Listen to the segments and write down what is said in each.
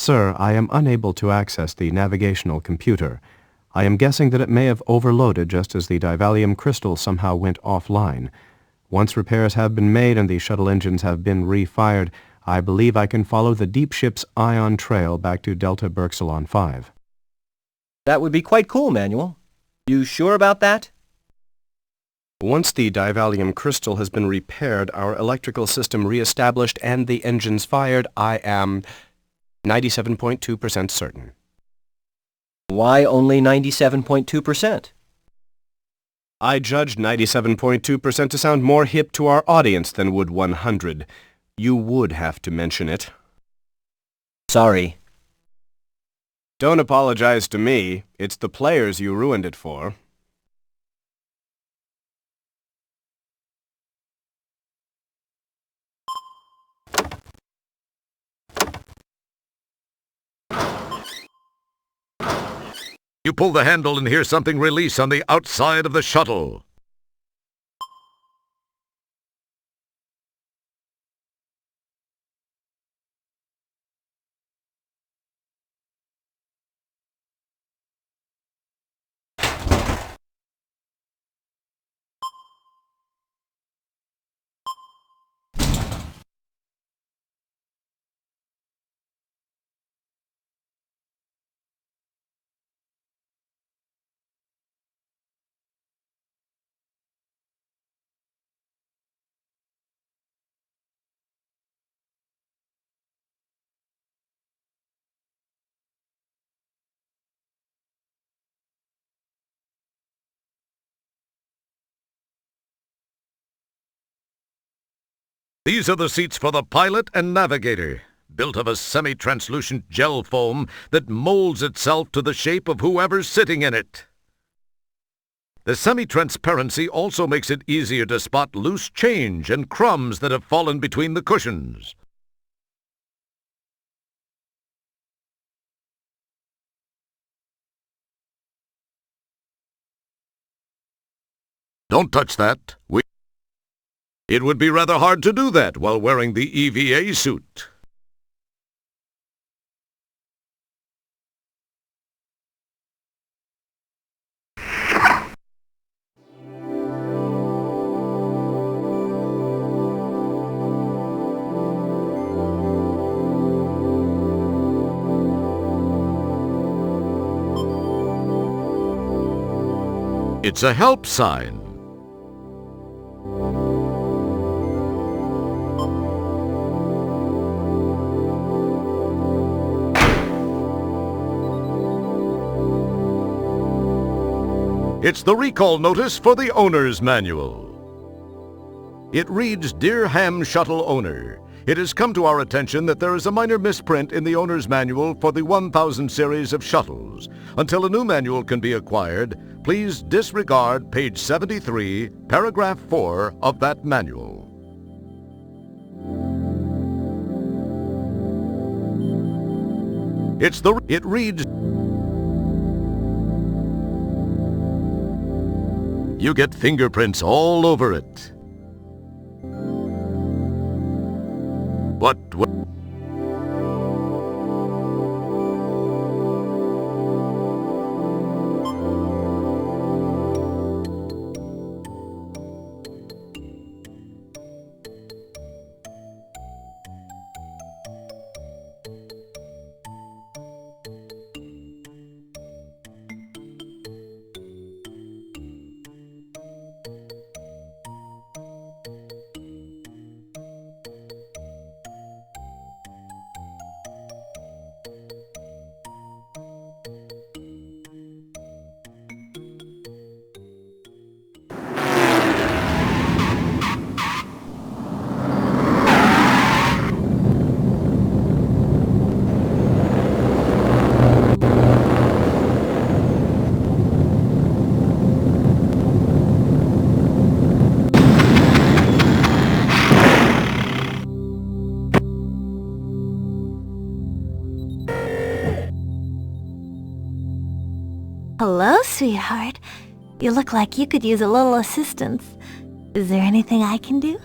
Sir, I am unable to access the navigational computer. I am guessing that it may have overloaded just as the divalium crystal somehow went offline. Once repairs have been made and the shuttle engines have been refired, I believe I can follow the deep ship's ion trail back to Delta Berxilon 5. That would be quite cool, Manuel. You sure about that? Once the divalium crystal has been repaired, our electrical system reestablished, and the engines fired, I am 97.2% certain. Why only 97.2%? I judged 97.2% to sound more hip to our audience than would 100. You would have to mention it. Sorry. Don't apologize to me. It's the players you ruined it for. You pull the handle and hear something release on the outside of the shuttle. These are the seats for the pilot and navigator, built of a semi-translucent gel foam that molds itself to the shape of whoever's sitting in it. The semi-transparency also makes it easier to spot loose change and crumbs that have fallen between the cushions. Don't touch that. It would be rather hard to do that while wearing the EVA suit. It's a help sign. It's the recall notice for the owner's manual. It reads, "Dear Ham Shuttle Owner, it has come to our attention that there is a minor misprint in the owner's manual for the 1000 series of shuttles. Until a new manual can be acquired, please disregard page 73, paragraph 4 of that manual." It reads, you get fingerprints all over it. What? Hello, sweetheart. You look like you could use a little assistance. Is there anything I can do?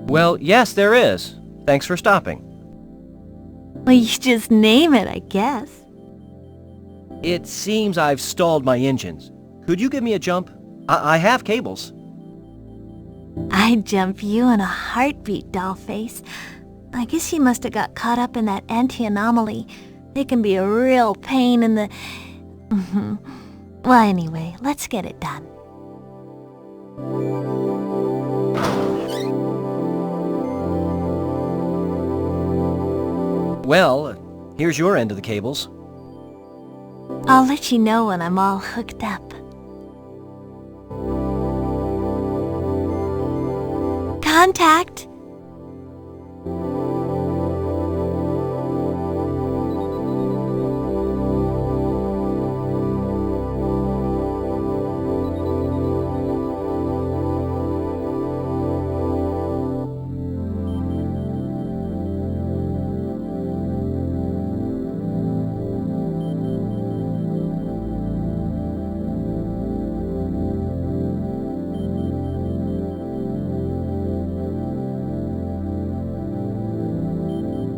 Well, yes, there is. Thanks for stopping. Well, you just name it, I guess. It seems I've stalled my engines. Could you give me a jump? I have cables. I'd jump you in a heartbeat, dollface. I guess you must have got caught up in that anti-anomaly. They can be a real pain in the... Well, anyway, let's get it done. Well, here's your end of the cables. I'll let you know when I'm all hooked up. Contact!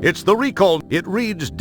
It's the recall. It reads...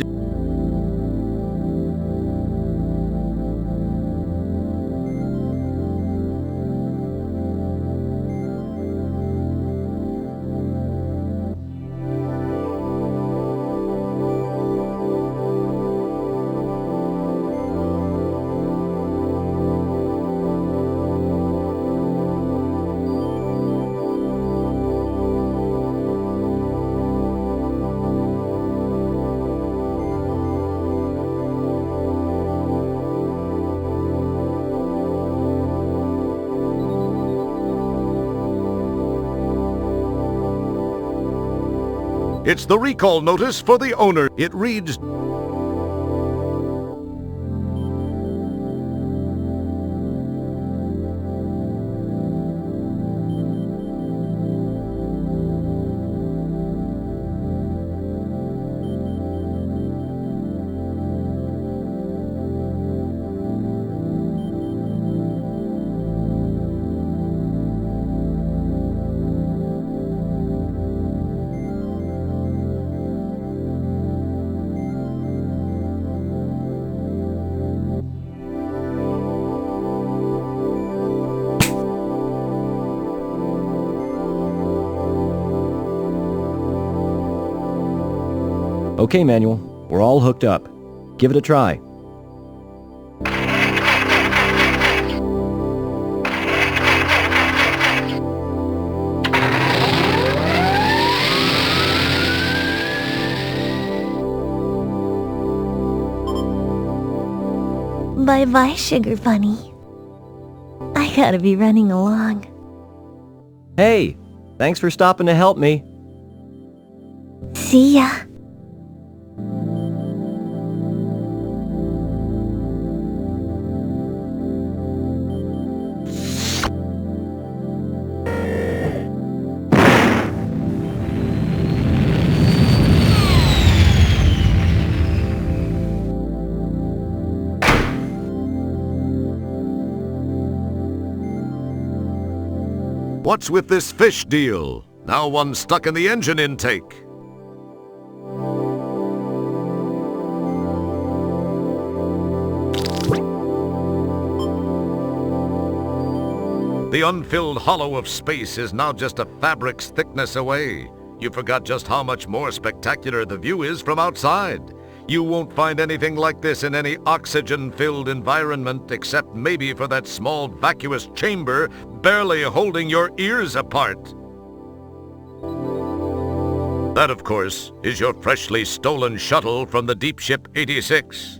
It's the recall notice for the owner. It reads... Okay, Manuel. We're all hooked up. Give it a try. Bye-bye, Sugar Bunny. I gotta be running along. Hey, thanks for stopping to help me. See ya. What's with this fish deal? Now one's stuck in the engine intake. The unfilled hollow of space is now just a fabric's thickness away. You forgot just how much more spectacular the view is from outside. You won't find anything like this in any oxygen-filled environment except maybe for that small vacuous chamber barely holding your ears apart. That, of course, is your freshly stolen shuttle from the Deep Ship 86.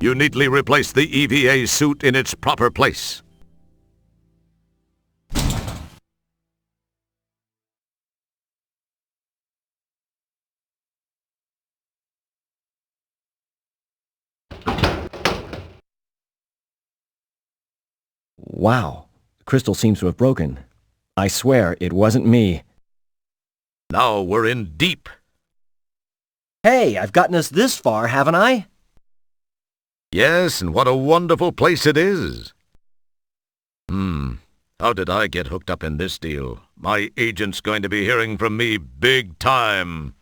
You neatly replace the EVA suit in its proper place. Wow, the crystal seems to have broken. I swear it wasn't me. Now we're in deep. Hey, I've gotten us this far, haven't I? Yes, and what a wonderful place it is. How did I get hooked up in this deal? My agent's going to be hearing from me big time.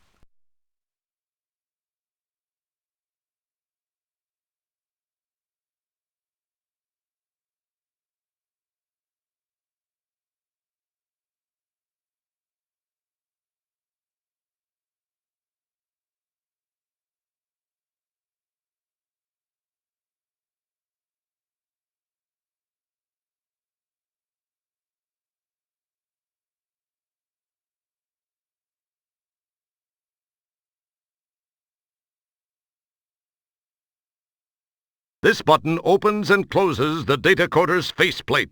This button opens and closes the data coder's faceplate.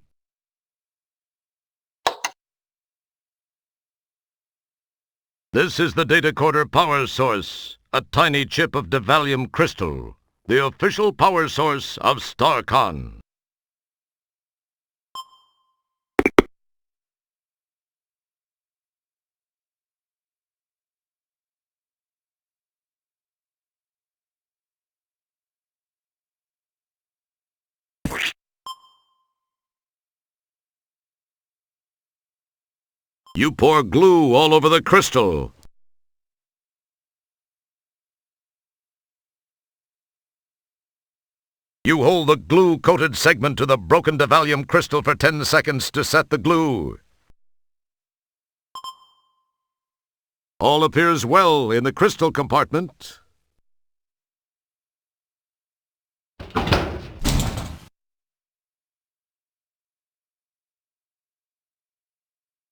This is the data coder power source, a tiny chip of Devallium crystal, the official power source of StarCon. You pour glue all over the crystal. You hold the glue-coated segment to the broken Devallium crystal for 10 seconds to set the glue. All appears well in the crystal compartment.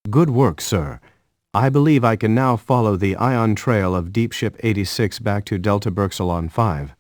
Good work, sir. I believe I can now follow the ion trail of Deep Ship 86 back to Delta Berxalon 5.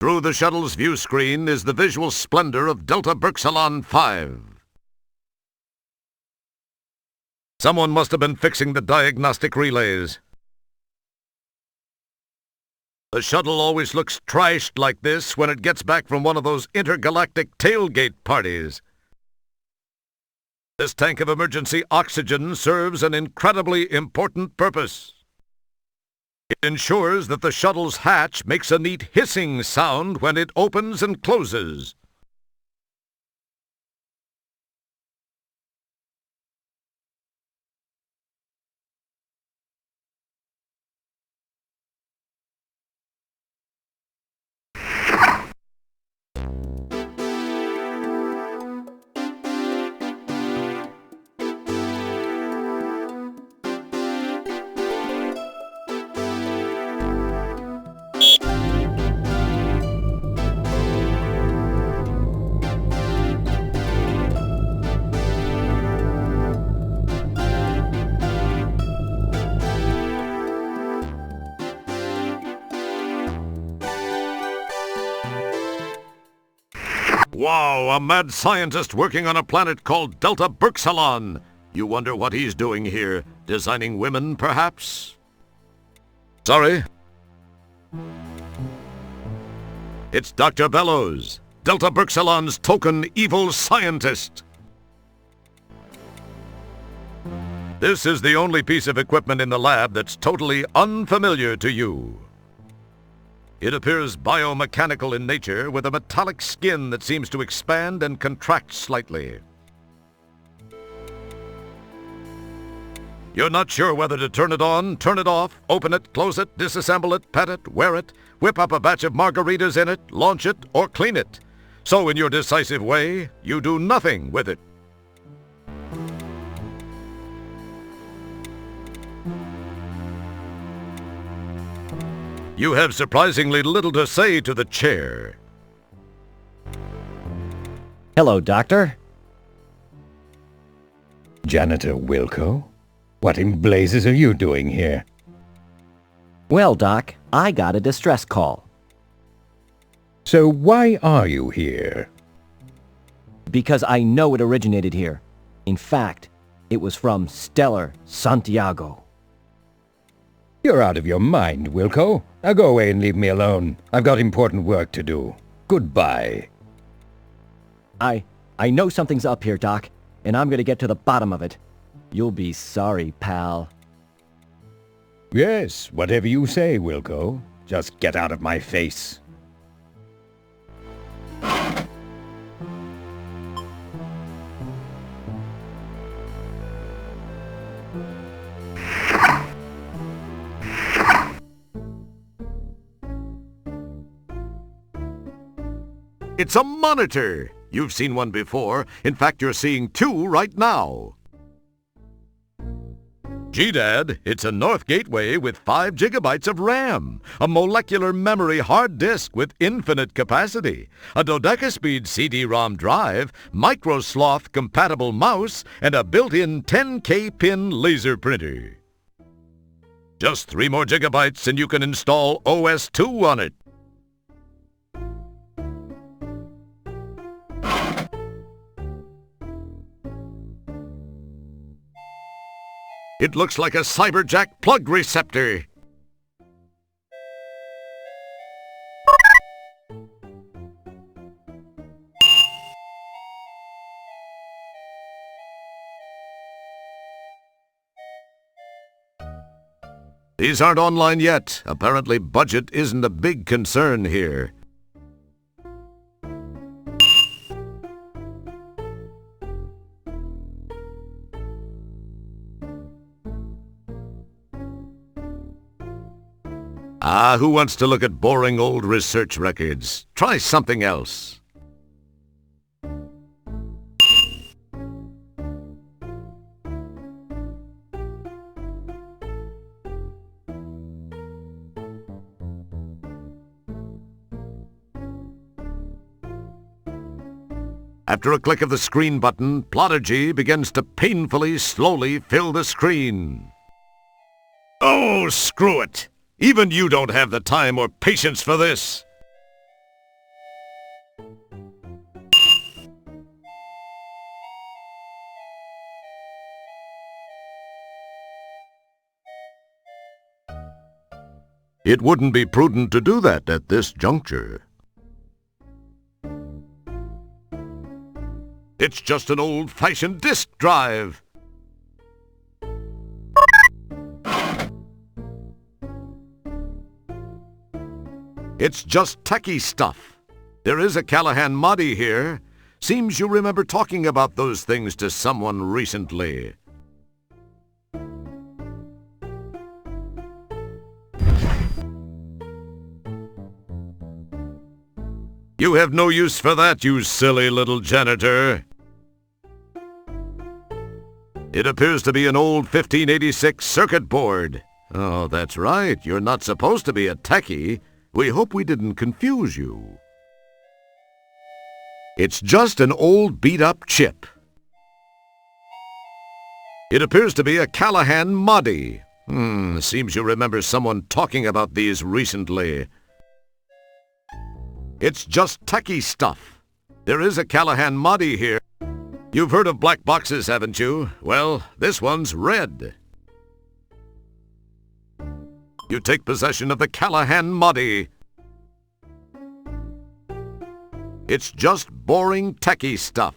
Through the shuttle's view screen is the visual splendor of Delta Berxalon 5. Someone must have been fixing the diagnostic relays. The shuttle always looks trashed like this when it gets back from one of those intergalactic tailgate parties. This tank of emergency oxygen serves an incredibly important purpose. It ensures that the shuttle's hatch makes a neat hissing sound when it opens and closes. Wow, a mad scientist working on a planet called Delta Berxalon. You wonder what he's doing here? Designing women, perhaps? Sorry? It's Dr. Bellows, Delta Berxalon's token evil scientist. This is the only piece of equipment in the lab that's totally unfamiliar to you. It appears biomechanical in nature with a metallic skin that seems to expand and contract slightly. You're not sure whether to turn it on, turn it off, open it, close it, disassemble it, pet it, wear it, whip up a batch of margaritas in it, launch it, or clean it. So in your decisive way, you do nothing with it. You have surprisingly little to say to the chair. Hello, Doctor. Janitor Wilco? What in blazes are you doing here? Well, Doc, I got a distress call. So why are you here? Because I know it originated here. In fact, it was from Stellar Santiago. You're out of your mind, Wilco. Now go away and leave me alone. I've got important work to do. Goodbye. I know something's up here, Doc, and I'm gonna get to the bottom of it. You'll be sorry, pal. Yes, whatever you say, Wilco. Just get out of my face. It's a monitor! You've seen one before. In fact, you're seeing two right now. Gee, Dad, it's a North Gateway with 5 gigabytes of RAM, a molecular memory hard disk with infinite capacity, a dodecaspeed CD-ROM drive, microsloth-compatible mouse, and a built-in 10K pin laser printer. Just 3 more gigabytes and you can install OS 2 on it. It looks like a cyberjack plug receptor. These aren't online yet. Apparently budget isn't a big concern here. Who wants to look at boring old research records? Try something else. After a click of the screen button, Plotagy begins to painfully, slowly fill the screen. Oh, screw it! Even you don't have the time or patience for this. It wouldn't be prudent to do that at this juncture. It's just an old-fashioned disk drive. It's just techie stuff. There is a Callahan Mahdi here. Seems you remember talking about those things to someone recently. You have no use for that, you silly little janitor. It appears to be an old 1586 circuit board. Oh, that's right. You're not supposed to be a techie. We hope we didn't confuse you. It's just an old beat-up chip. It appears to be a Callahan Mahdi. Seems you remember someone talking about these recently. It's just techie stuff. There is a Callahan Mahdi here. You've heard of black boxes, haven't you? Well, this one's red. You take possession of the Callahan Mahdi. It's just boring techie stuff.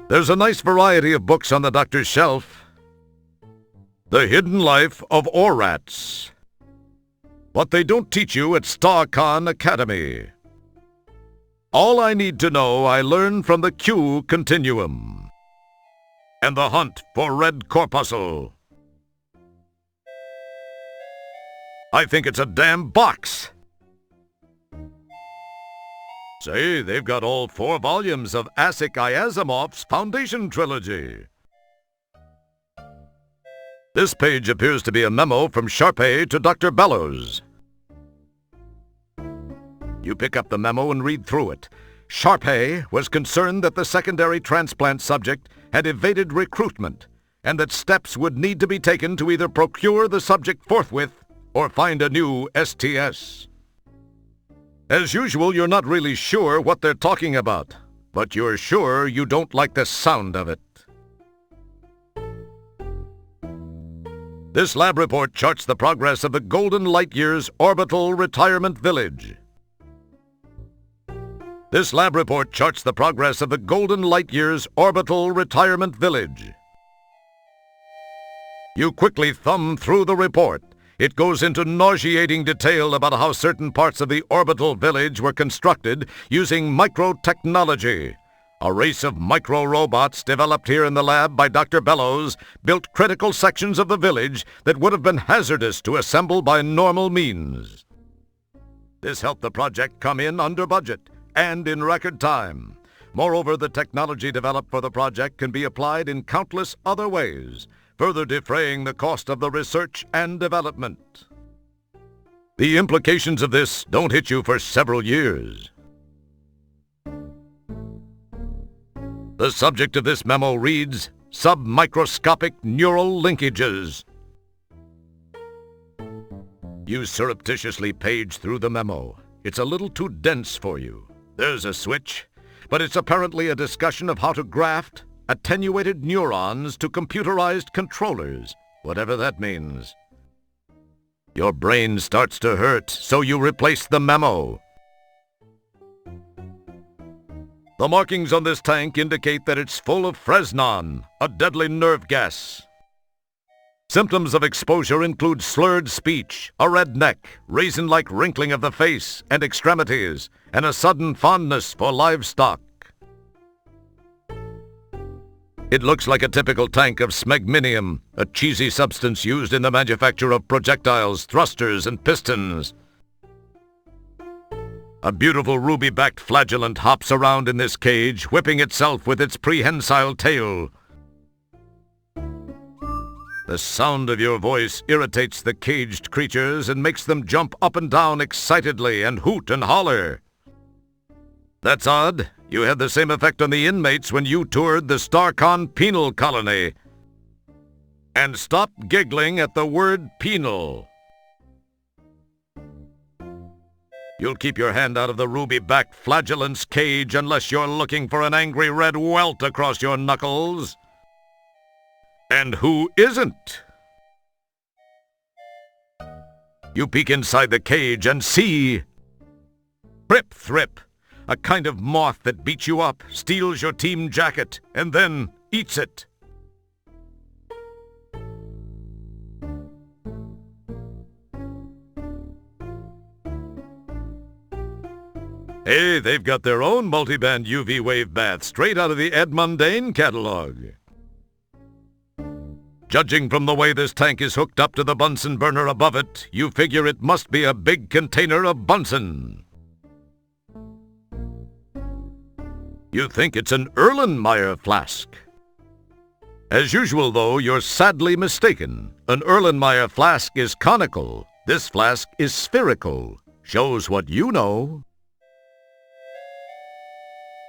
There's a nice variety of books on the doctor's shelf. The Hidden Life of Orats. What they don't teach you at StarCon Academy. All I need to know I learned from the Q Continuum. And the Hunt for Red Corpuscle. I think it's a damn box. Say, they've got all 4 volumes of Asik Iazomov's Foundation Trilogy. This page appears to be a memo from Sharpay to Dr. Bellows. You pick up the memo and read through it. Sharpay was concerned that the secondary transplant subject had evaded recruitment and that steps would need to be taken to either procure the subject forthwith or find a new STS. As usual, you're not really sure what they're talking about, but you're sure you don't like the sound of it. This lab report charts the progress of the Golden Light Years Orbital Retirement Village. This lab report charts the progress of the Golden Light Years Orbital Retirement Village. You quickly thumb through the report. It goes into nauseating detail about how certain parts of the orbital village were constructed using microtechnology. A race of micro-robots developed here in the lab by Dr. Bellows built critical sections of the village that would have been hazardous to assemble by normal means. This helped the project come in under budget and in record time. Moreover, the technology developed for the project can be applied in countless other ways, further defraying the cost of the research and development. The implications of this don't hit you for several years. The subject of this memo reads, submicroscopic neural linkages. You surreptitiously page through the memo. It's a little too dense for you. There's a switch, but it's apparently a discussion of how to graft attenuated neurons to computerized controllers, whatever that means. Your brain starts to hurt, so you replace the memo. The markings on this tank indicate that it's full of Fresnon, a deadly nerve gas. Symptoms of exposure include slurred speech, a red neck, raisin-like wrinkling of the face and extremities, and a sudden fondness for livestock. It looks like a typical tank of smegminium, a cheesy substance used in the manufacture of projectiles, thrusters, and pistons. A beautiful ruby-backed flagellant hops around in this cage, whipping itself with its prehensile tail. The sound of your voice irritates the caged creatures and makes them jump up and down excitedly and hoot and holler. That's odd. You had the same effect on the inmates when you toured the Starcon penal colony. And stop giggling at the word penal. You'll keep your hand out of the ruby-backed flagellant's cage unless you're looking for an angry red welt across your knuckles. And who isn't? You peek inside the cage and see Thrip Thrip, a kind of moth that beats you up, steals your team jacket, and then eats it. Hey, they've got their own multiband UV wave bath straight out of the Ed Mundane catalog. Judging from the way this tank is hooked up to the Bunsen burner above it, you figure it must be a big container of Bunsen. You think it's an Erlenmeyer flask. As usual, though, you're sadly mistaken. An Erlenmeyer flask is conical. This flask is spherical. Shows what you know.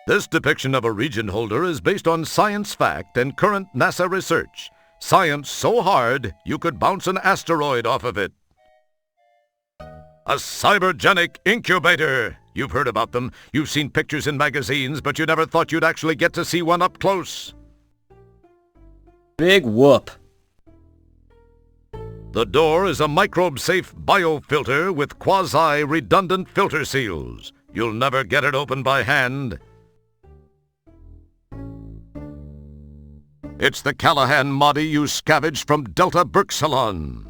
This depiction of a region holder is based on science fact and current NASA research. Science so hard, you could bounce an asteroid off of it. A cybergenic incubator. You've heard about them. You've seen pictures in magazines, but you never thought you'd actually get to see one up close. Big whoop. The door is a microbe-safe biofilter with quasi-redundant filter seals. You'll never get it open by hand. It's the Callahan Modi you scavenged from Delta Berksalon.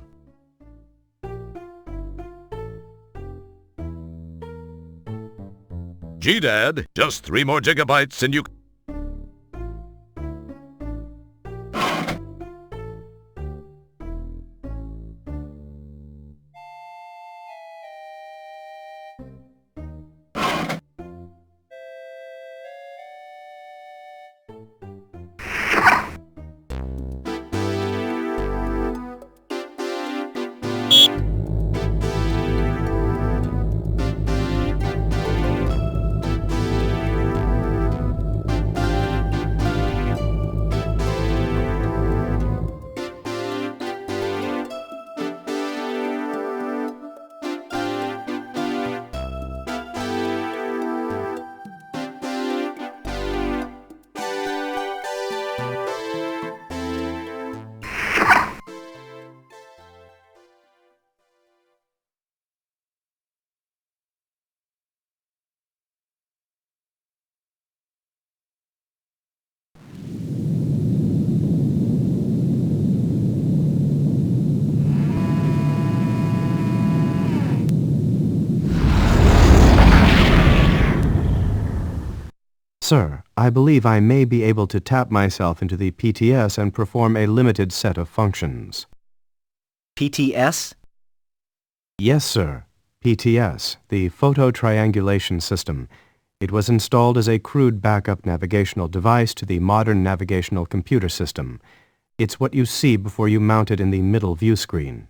Gee, Dad, just 3 more gigabytes and you... Sir, I believe I may be able to tap myself into the PTS and perform a limited set of functions. PTS? Yes, sir. PTS, the Photo Triangulation System. It was installed as a crude backup navigational device to the modern navigational computer system. It's what you see before you mount it in the middle view screen.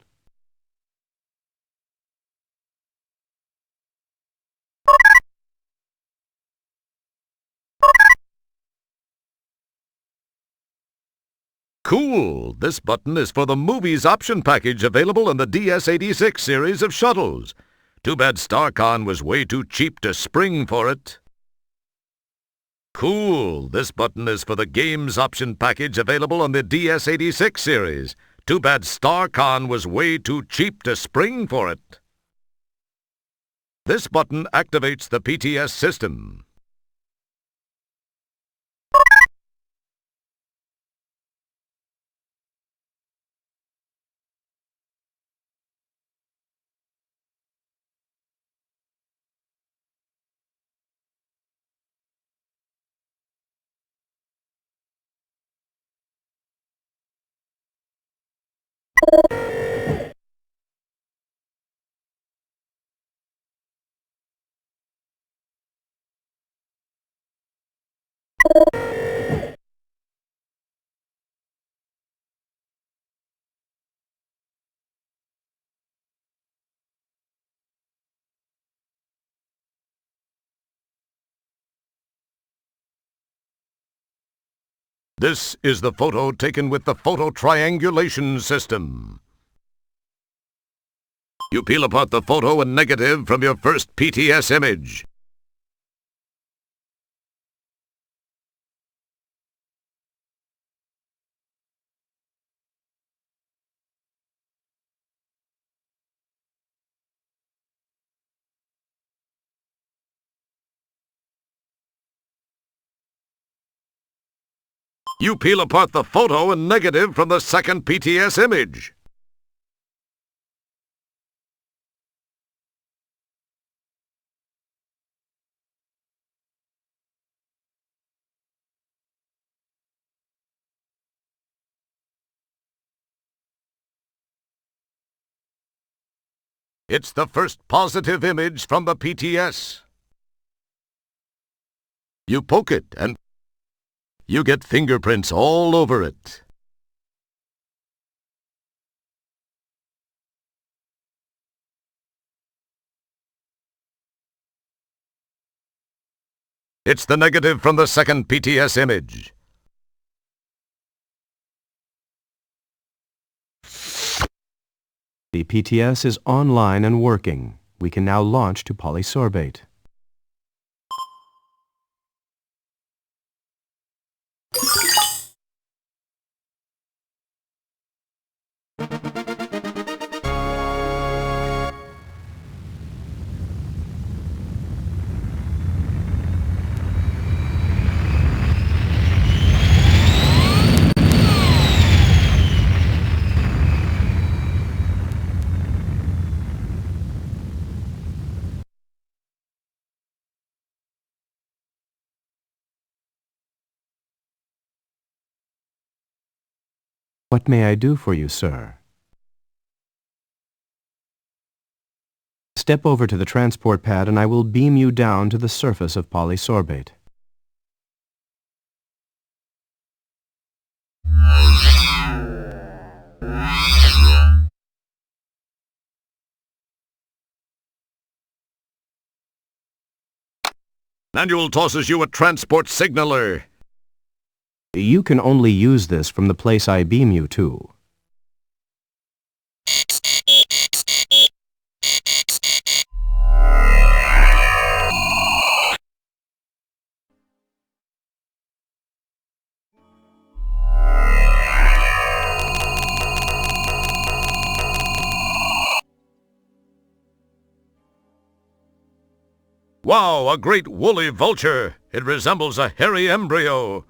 Cool! This button is for the Movies option package available in the DS-86 series of shuttles. Too bad StarCon was way too cheap to spring for it. Cool! This button is for the Games option package available on the DS-86 series. Too bad StarCon was way too cheap to spring for it. This button activates the PTS system. This is the photo taken with the photo triangulation system. You peel apart the photo and negative from your first PTS image. You peel apart the photo and negative from the second PTS image. It's the first positive image from the PTS. You poke it and you get fingerprints all over it. It's the negative from the second PTS image. The PTS is online and working. We can now launch to polysorbate. What may I do for you, sir? Step over to the transport pad and I will beam you down to the surface of polysorbate. Manual tosses you a transport signaler. You can only use this from the place I beam you to. Wow, a great woolly vulture! It resembles a hairy embryo.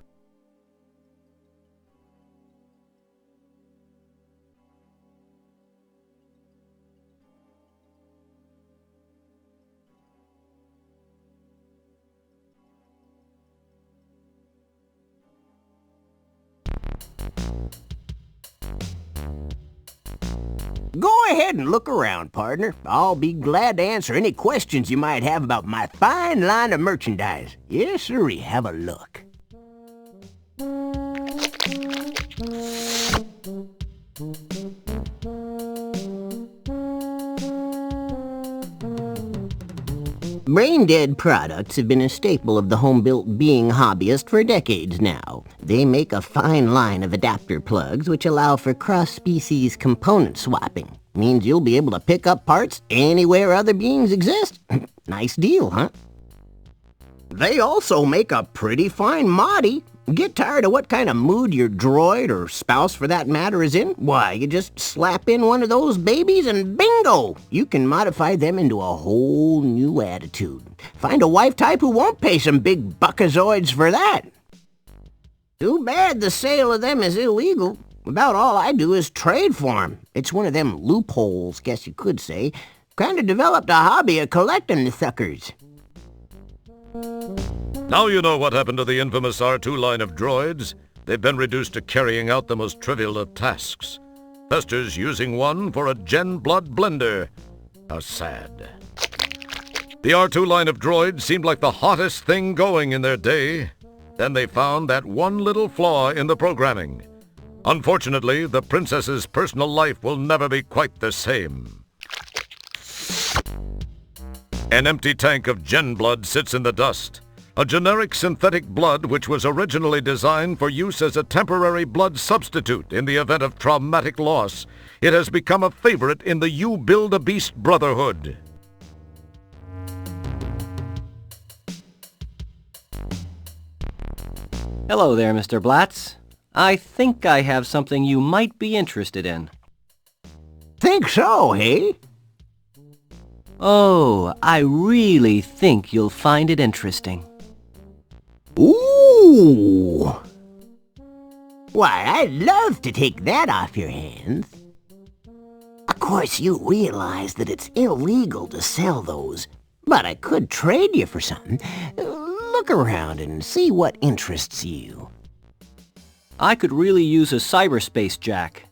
Go ahead and look around, partner. I'll be glad to answer any questions you might have about my fine line of merchandise. Yes, sirree, have a look. Brain-dead products have been a staple of the home-built being hobbyist for decades now. They make a fine line of adapter plugs which allow for cross-species component swapping. Means you'll be able to pick up parts anywhere other beings exist. Nice deal, huh? They also make a pretty fine moddy. Get tired of what kind of mood your droid, or spouse for that matter, is in? Why, you just slap in one of those babies and bingo! You can modify them into a whole new attitude. Find a wife type who won't pay some big buckazoids for that. Too bad the sale of them is illegal. About all I do is trade for 'em. It's one of them loopholes, guess you could say. Kinda developed a hobby of collecting the suckers. Now you know what happened to the infamous R2 line of droids. They've been reduced to carrying out the most trivial of tasks. Fester's using one for a Gen blood blender. How sad. The R2 line of droids seemed like the hottest thing going in their day. Then they found that one little flaw in the programming. Unfortunately, the princess's personal life will never be quite the same. An empty tank of Gen blood sits in the dust. A generic synthetic blood which was originally designed for use as a temporary blood substitute in the event of traumatic loss. It has become a favorite in the You Build a Beast Brotherhood. Hello there, Mr. Blatz. I think I have something you might be interested in. Think so, hey? Oh, I really think you'll find it interesting. Ooh! Why, I'd love to take that off your hands. Of course, you realize that it's illegal to sell those, but I could trade you for something. Look around and see what interests you. I could really use a cyberspace jack.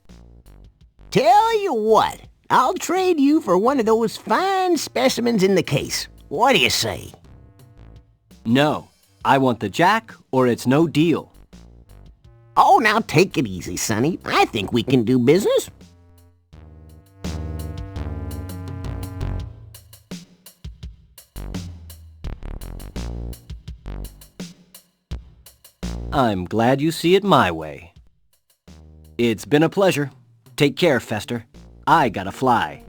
Tell you what, I'll trade you for one of those fine specimens in the case. What do you say? No, I want the jack or it's no deal. Oh, now take it easy, Sonny. I think we can do business. I'm glad you see it my way. It's been a pleasure. Take care, Fester. I gotta fly.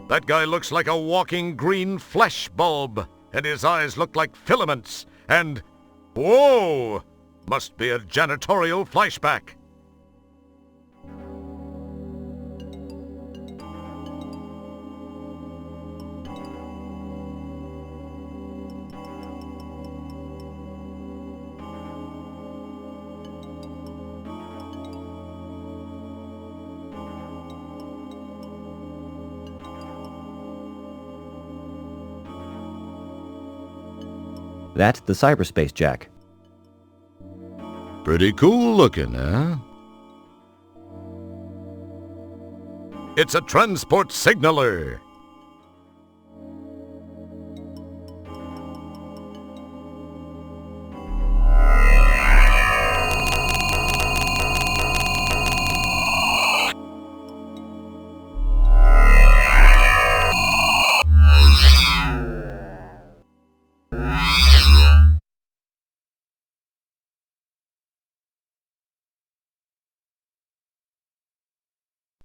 That guy looks like a walking green flesh bulb, and his eyes look like filaments, and... whoa! Must be a janitorial flashback. That's the cyberspace jack. Pretty cool looking, huh? It's a transport signaler.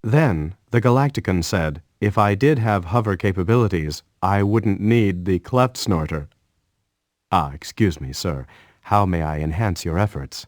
Then, the Galactican said, if I did have hover capabilities, I wouldn't need the cleft snorter. Ah, excuse me, sir. How may I enhance your efforts?